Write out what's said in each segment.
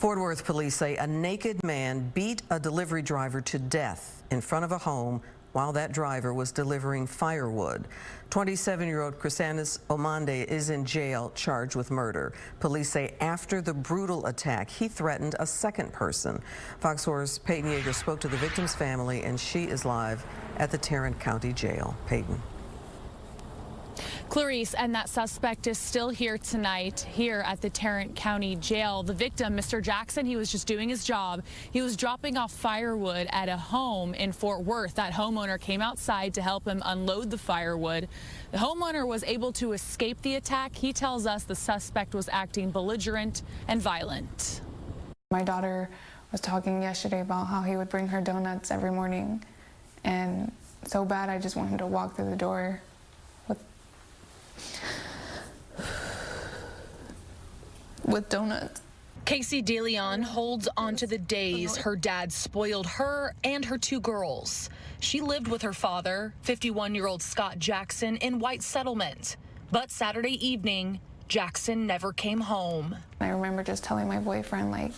Fort Worth police say a naked man beat a delivery driver to death in front of a home while that driver was delivering firewood. 27-year-old Crisantis Omande is in jail charged with murder. Police say after the brutal attack, he threatened a second person. Fox 4's Peyton Yeager spoke to the victim's family, and she is live at the Tarrant County Jail. Peyton. Clarice, and that suspect is still here tonight here at the Tarrant County Jail. The victim, Mr. Jackson, he was just doing his job. He was dropping off firewood at a home in Fort Worth. That homeowner came outside to help him unload the firewood. The homeowner was able to escape the attack. He tells us the suspect was acting belligerent and violent. My daughter was talking yesterday about how he would bring her donuts every morning, and so bad I just want him to walk through the door with donuts. Casey DeLeon holds on to the days her dad spoiled her and her two girls. She lived with her father, 51-year-old Scott Jackson, in White Settlement. But Saturday evening, Jackson never came home. I remember just telling my boyfriend, like,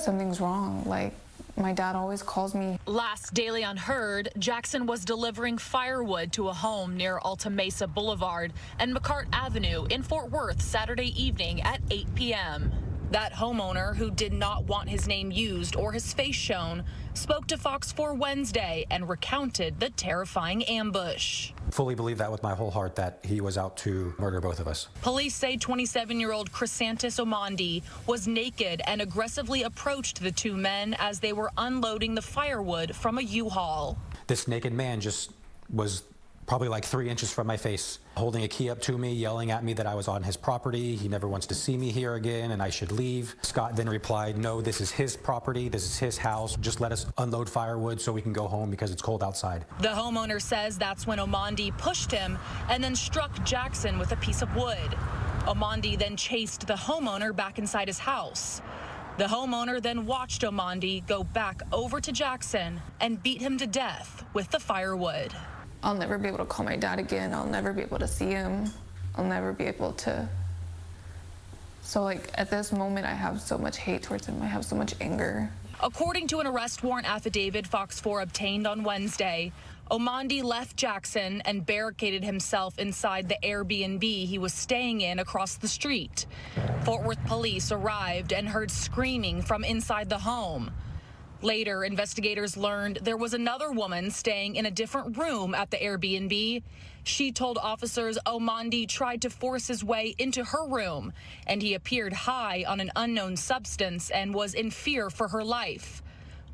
something's wrong. Like, my dad always calls me. Last DeLeon heard, Jackson was delivering firewood to a home near Alta Mesa Boulevard and McCart Avenue in Fort Worth Saturday evening at 8 p.m. That homeowner, who did not want his name used or his face shown, spoke to Fox 4 Wednesday and recounted the terrifying ambush. Fully believe that with my whole heart, that he was out to murder both of us. Police say 27-year-old Crisantis Omande was naked and aggressively approached the two men as they were unloading the firewood from a U-Haul. This naked man just was probably like 3 inches from my face, holding a key up to me, yelling at me that I was on his property. He never wants to see me here again and I should leave. Scott then replied, no, this is his property, this is his house. Just let us unload firewood so we can go home because it's cold outside. The homeowner says that's when Omande pushed him and then struck Jackson with a piece of wood. Omande then chased the homeowner back inside his house. The homeowner then watched Omande go back over to Jackson and beat him to death with the firewood. I'll never be able to call my dad again. I'll never be able to see him. I'll never be able to. So, like, at this moment, I have so much hate towards him. I have so much anger. According to an arrest warrant affidavit Fox 4 obtained on Wednesday, Omande left Jackson and barricaded himself inside the Airbnb he was staying in across the street. Fort Worth police arrived and heard screaming from inside the home. Later, investigators learned there was another woman staying in a different room at the Airbnb. She told officers Omande tried to force his way into her room, and he appeared high on an unknown substance and was in fear for her life.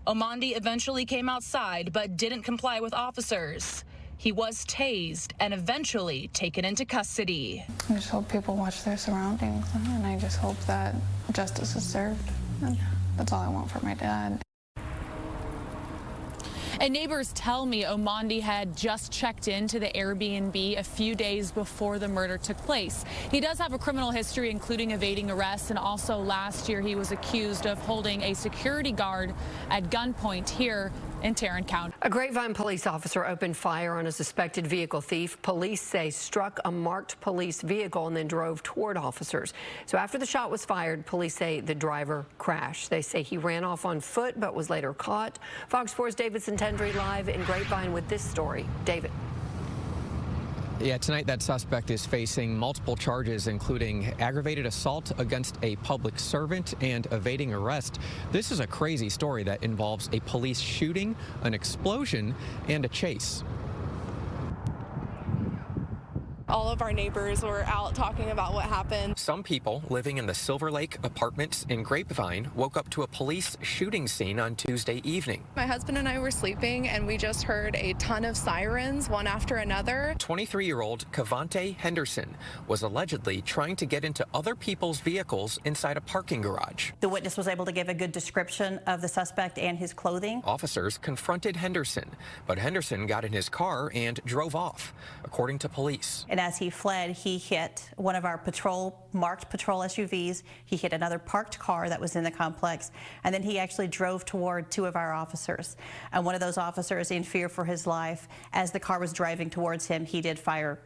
Omande eventually came outside but didn't comply with officers. He was tased and eventually taken into custody. I just hope people watch their surroundings, and I just hope that justice is served. And that's all I want for my dad. And neighbors tell me Omande had just checked into the Airbnb a few days before the murder took place. He does have a criminal history, including evading arrest, and also last year he was accused of holding a security guard at gunpoint here in Tarrant County. A Grapevine police officer opened fire on a suspected vehicle thief. Police say struck a marked police vehicle and then drove toward officers. So after the shot was fired, police say the driver crashed. They say he ran off on foot but was later caught. Fox 4's David Santendry live in Grapevine with this story. David. Yeah, tonight that suspect is facing multiple charges, including aggravated assault against a public servant and evading arrest. This is a crazy story that involves a police shooting, an explosion, and a chase. All of our neighbors were out talking about what happened. Some people living in the Silver Lake apartments in Grapevine woke up to a police shooting scene on Tuesday evening. My husband and I were sleeping and we just heard a ton of sirens, one after another. 23-year-old Cavante Henderson was allegedly trying to get into other people's vehicles inside a parking garage. The witness was able to give a good description of the suspect and his clothing. Officers confronted Henderson, but Henderson got in his car and drove off, according to police. And as he fled, he hit one of our marked patrol SUVs. He hit another parked car that was in the complex, and then he actually drove toward two of our officers. And one of those officers, in fear for his life, as the car was driving towards him, he did fire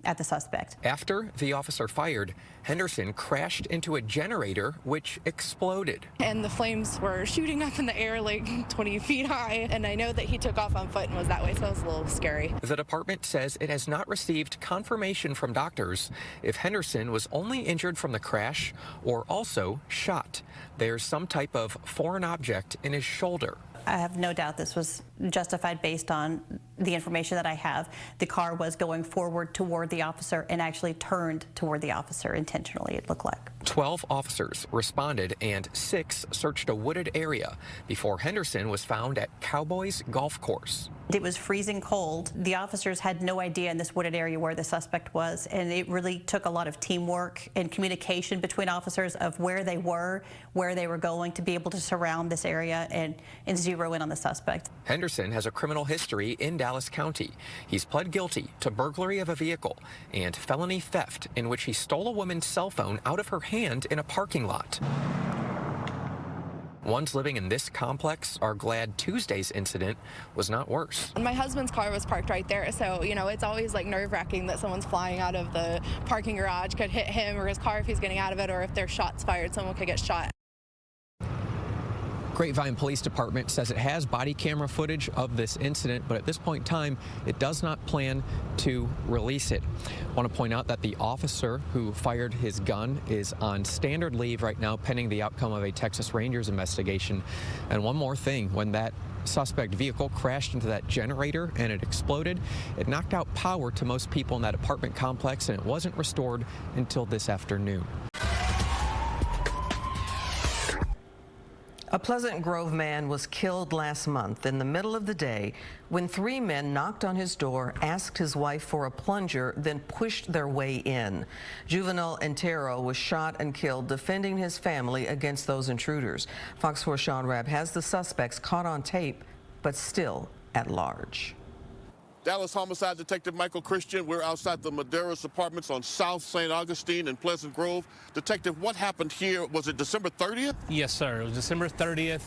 at the suspect. After the officer fired, Henderson crashed into a generator, which exploded. And the flames were shooting up in the air like 20 feet high. And I know that he took off on foot and was that way, so it was a little scary. The department says it has not received confirmation from doctors if Henderson was only injured from the crash or also shot. There's some type of foreign object in his shoulder. I have no doubt this was justified based on the information that I have. The car was going forward toward the officer and actually turned toward the officer intentionally, it looked like. 12 officers responded and 6 searched a wooded area before Henderson was found at Cowboys Golf Course. It was freezing cold. The officers had no idea in this wooded area where the suspect was, and it really took a lot of teamwork and communication between officers of where they were going to be able to surround this area and zero in on the suspect. Henderson has a criminal history in Dallas County. He's pled guilty to burglary of a vehicle and felony theft in which he stole a woman's cell phone out of her hand in a parking lot. Ones living in this complex are glad Tuesday's incident was not worse. My husband's car was parked right there, so, you know, it's always like nerve-wracking that someone's flying out of the parking garage could hit him or his car if he's getting out of it, or if there's shots fired, someone could get shot. Grapevine Police Department says it has body camera footage of this incident, but at this point in time, it does not plan to release it. I want to point out that the officer who fired his gun is on standard leave right now, pending the outcome of a Texas Rangers investigation. And one more thing, when that suspect vehicle crashed into that generator and it exploded, it knocked out power to most people in that apartment complex, and it wasn't restored until this afternoon. A Pleasant Grove man was killed last month in the middle of the day when 3 men knocked on his door, asked his wife for a plunger, then pushed their way in. Juvenal Antero was shot and killed defending his family against those intruders. Fox 4's Sean Rabb has the suspects caught on tape, but still at large. Dallas Homicide Detective Michael Christian. We're outside the Maderas Apartments on South St. Augustine in Pleasant Grove. Detective, what happened here? Was it December 30th? Yes, sir. It was December 30th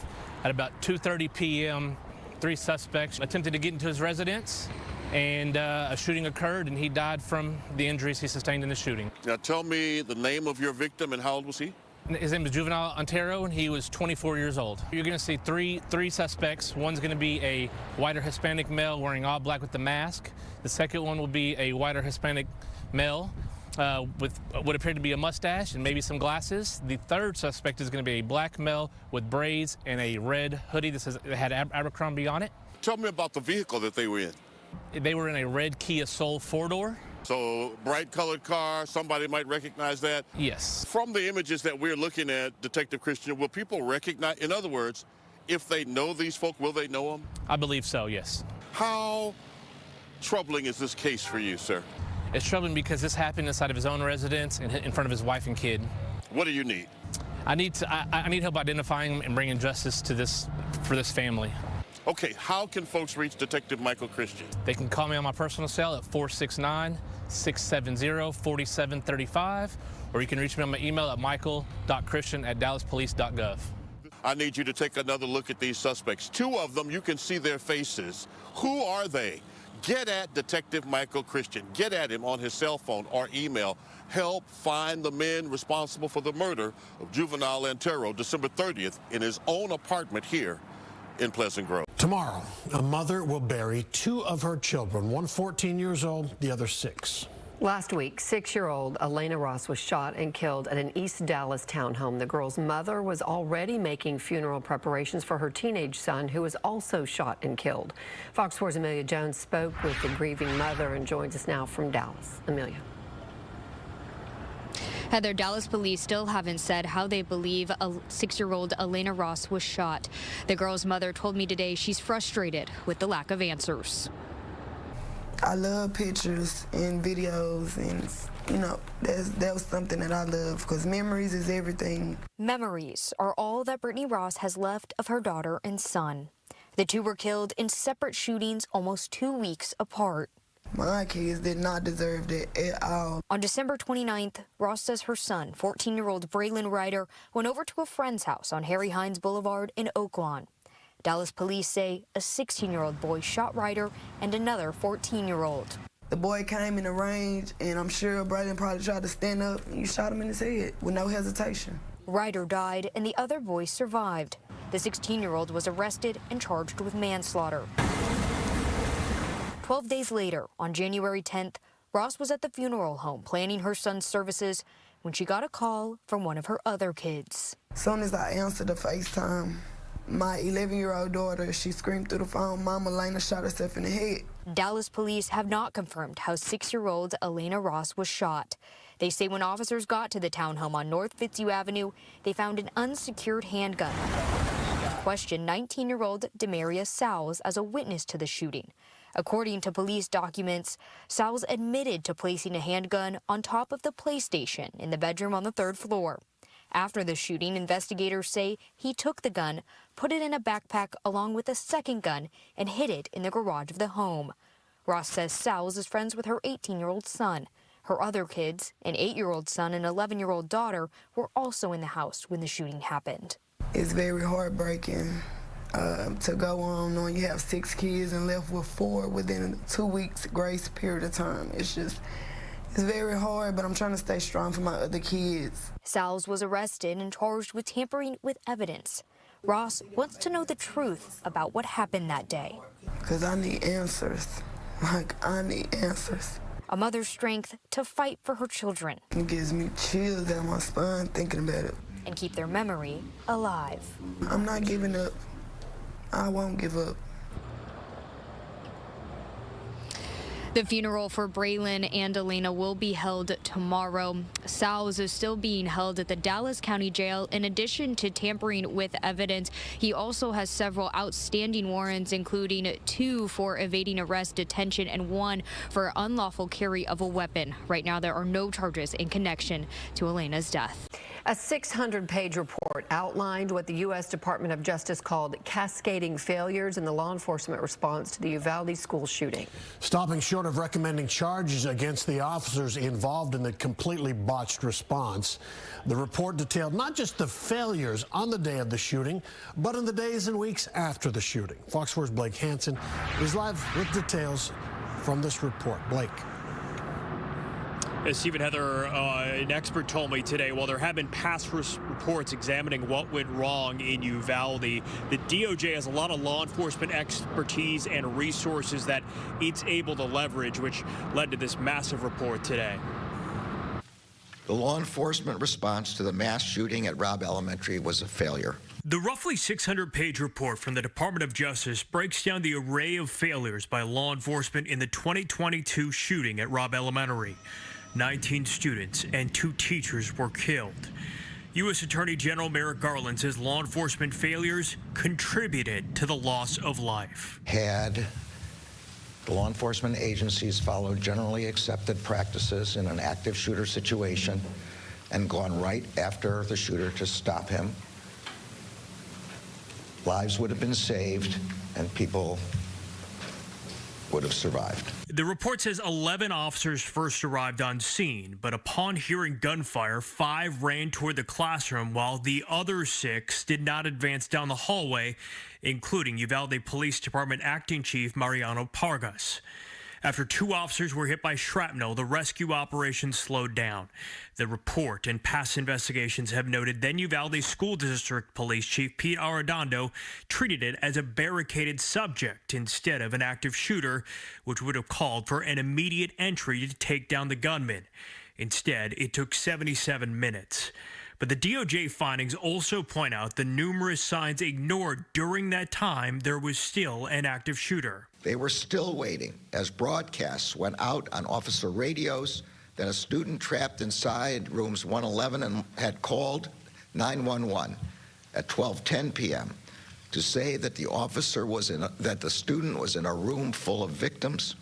at about 2:30 p.m. 3 suspects attempted to get into his residence, and a shooting occurred, and he died from the injuries he sustained in the shooting. Now tell me the name of your victim and how old was he? His name is Juvenal Antero, and he was 24 years old. You're going to see three suspects. One's going to be a white or Hispanic male wearing all black with the mask. The second one will be a white or Hispanic male with what appeared to be a mustache and maybe some glasses. The third suspect is going to be a black male with braids and a red hoodie that had Abercrombie on it. Tell me about the vehicle that they were in. They were in a red Kia Soul 4-door. So, bright colored car, somebody might recognize that? Yes. From the images that we're looking at, Detective Christian, will people recognize, in other words, if they know these folk, will they know them? I believe so, yes. How troubling is this case for you, sir? It's troubling because this happened inside of his own residence and in front of his wife and kid. What do you need? I need help identifying him and bringing justice to for this family. Okay, how can folks reach Detective Michael Christian? They can call me on my personal cell at 469-670-4735, or you can reach me on my email at michael.christian@dallaspolice.gov. I need you to take another look at these suspects. 2 of them, you can see their faces. Who are they? Get at Detective Michael Christian. Get at him on his cell phone or email. Help find the men responsible for the murder of Juvenal Antero, December 30th, in his own apartment here in Pleasant Grove. Tomorrow, a mother will bury 2 of her children, one 14 years old, the other 6. Last week, 6-year-old Elena Ross was shot and killed at an East Dallas townhome. The girl's mother was already making funeral preparations for her teenage son, who was also shot and killed. Fox 4's Amelia Jones spoke with the grieving mother and joins us now from Dallas. Amelia. Heather, Dallas police still haven't said how they believe a 6-year-old Elena Ross was shot. The girl's mother told me today she's frustrated with the lack of answers. I love pictures and videos, and you know, that was something that I love, because memories is everything. Memories are all that Brittany Ross has left of her daughter and son. The 2 were killed in separate shootings almost 2 weeks apart. My kids did not deserve that at all. On December 29th, Ross says her son, 14-year-old Braylon Ryder, went over to a friend's house on Harry Hines Boulevard in Oaklawn. Dallas police say a 16-year-old boy shot Ryder and another 14-year-old. The boy came in the range, and I'm sure Braden probably tried to stand up, and you shot him in his head with no hesitation. Ryder died, and the other boy survived. The 16-year-old was arrested and charged with manslaughter. 12 days later, on January 10th, Ross was at the funeral home planning her son's services when she got a call from one of her other kids. As soon as I answered the FaceTime, my 11-year-old daughter, she screamed through the phone, "Mama, Elena shot herself in the head." Dallas police have not confirmed how 6-year-old Elena Ross was shot. They say when officers got to the townhome on North Fitzhugh Avenue, they found an unsecured handgun. Questioned 19-year-old Demaria Sowles as a witness to the shooting. According to police documents, Sowles admitted to placing a handgun on top of the PlayStation in the bedroom on the 3rd floor. After the shooting, investigators say he took the gun, put it in a backpack along with a second gun, and hid it in the garage of the home. Ross says Sowles is friends with her 18-year-old son. Her other kids, an 8-year-old son and 11-year-old daughter, were also in the house when the shooting happened. It's very heartbreaking to go on knowing you have 6 kids and left with 4 within 2 weeks grace period of time. It's very hard, but I'm trying to stay strong for my other kids. Sowles was arrested and charged with tampering with evidence. Ross wants to know the truth about what happened that day. Because I need answers. I need answers. A mother's strength to fight for her children. It gives me chills down my spine thinking about it. And keep their memory alive. I'm not giving up. I won't give up. The funeral for Braylon and Elena will be held tomorrow. Sowles is still being held at the Dallas County Jail. In addition to tampering with evidence, he also has several outstanding warrants, including 2 for evading arrest, detention, and 1 for unlawful carry of a weapon. Right now, there are no charges in connection to Elena's death. A 600-page report outlined what the U.S. Department of Justice called cascading failures in the law enforcement response to the Uvalde school shooting. Stopping short of recommending charges against the officers involved in the completely botched response. The report detailed not just the failures on the day of the shooting, but in the days and weeks after the shooting. Fox 4's Blake Hansen is live with details from this report. Blake. As Stephen Heather, an expert told me today, while there have been past reports examining what went wrong in Uvalde, the DOJ has a lot of law enforcement expertise and resources that it's able to leverage, which led to this massive report today. The law enforcement response to the mass shooting at Robb Elementary was a failure. The roughly 600-page report from the Department of Justice breaks down the array of failures by law enforcement in the 2022 shooting at Robb Elementary. 19 students and 2 teachers were killed. U.S. Attorney General Merrick Garland says law enforcement failures contributed to the loss of life. Had the law enforcement agencies followed generally accepted practices in an active shooter situation and gone right after the shooter to stop him, lives would have been saved and people would have survived. The report says 11 officers first arrived on scene, but upon hearing gunfire, 5 ran toward the classroom while the other 6 did not advance down the hallway, including Uvalde Police Department Acting Chief Mariano Pargas. After 2 officers were hit by shrapnel, the rescue operation slowed down. The report and past investigations have noted then Uvalde School District Police Chief Pete Arredondo treated it as a barricaded subject instead of an active shooter, which would have called for an immediate entry to take down the gunman. Instead, it took 77 minutes. But the DOJ findings also point out the numerous signs ignored during that time there was still an active shooter. They were still waiting as broadcasts went out on officer radios that a student trapped inside rooms 111 and had called 911 at 12:10 p.m. to say that that the student was in a room full of victims.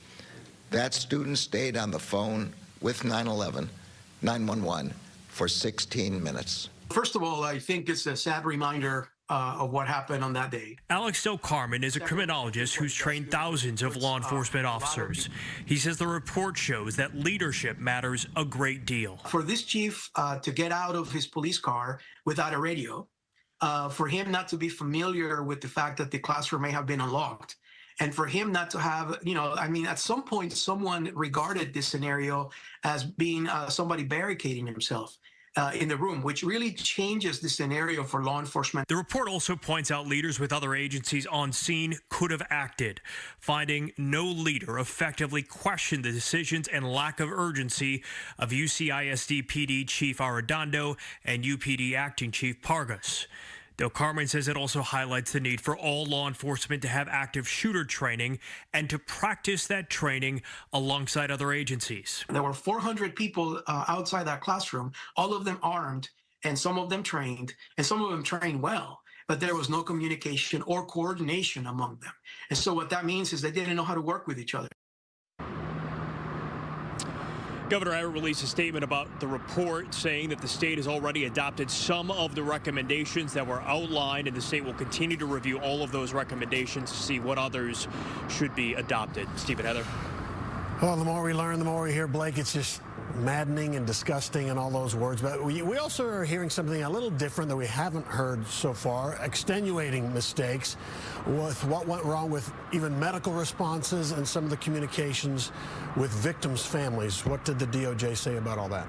That student stayed on the phone with 911 for 16 minutes. First of all, I think it's a sad reminder of what happened on that day. Alex Del Carmen is a criminologist who's trained thousands of law enforcement officers. He says the report shows that leadership matters a great deal. For this chief to get out of his police car without a radio, for him not to be familiar with the fact that the classroom may have been unlocked, And for him not to have, I mean, at some point, someone regarded this scenario as being somebody barricading himself in the room, which really changes the scenario for law enforcement. The report also points out leaders with other agencies on scene could have acted, finding no leader effectively questioned the decisions and lack of urgency of UCISD PD Chief Arredondo and UPD Acting Chief Pargas. Del Carmen says it also highlights the need for all law enforcement to have active shooter training and to practice that training alongside other agencies. There were 400 people outside that classroom, all of them armed, and some of them trained, and some of them trained well, but there was no communication or coordination among them. And so what that means is they didn't know how to work with each other. Governor Abbott released a statement about the report, saying that the state has already adopted some of the recommendations that were outlined, and the state will continue to review all of those recommendations to see what others should be adopted. Steve and Heather. Well, the more we learn, the more we hear, Blake. It's just maddening and disgusting and all those words. But we also are hearing something a little different that we haven't heard so far, extenuating mistakes with what went wrong with even medical responses and some of the communications with victims' families. What did the DOJ say about all that?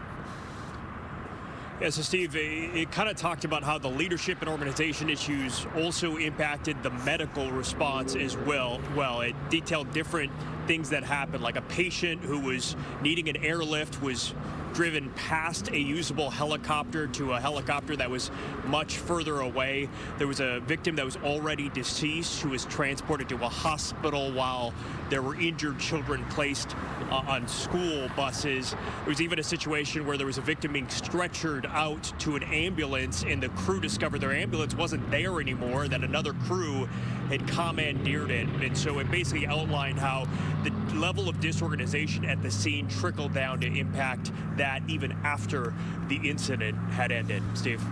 Yeah, so Steve, it kind of talked about how the leadership and organization issues also impacted the medical response as well. Well, it detailed different things that happened, like a patient who was needing an airlift was driven past a usable helicopter to a helicopter that was much further away. There was a victim that was already deceased who was transported to a hospital while there were injured children placed on school buses. There was even a situation where there was a victim being stretchered out to an ambulance, and the crew discovered their ambulance wasn't there anymore, and that another crew had commandeered it. And so it basically outlined how the level of disorganization at the scene trickled down to impact that even after the incident had ended. Steve.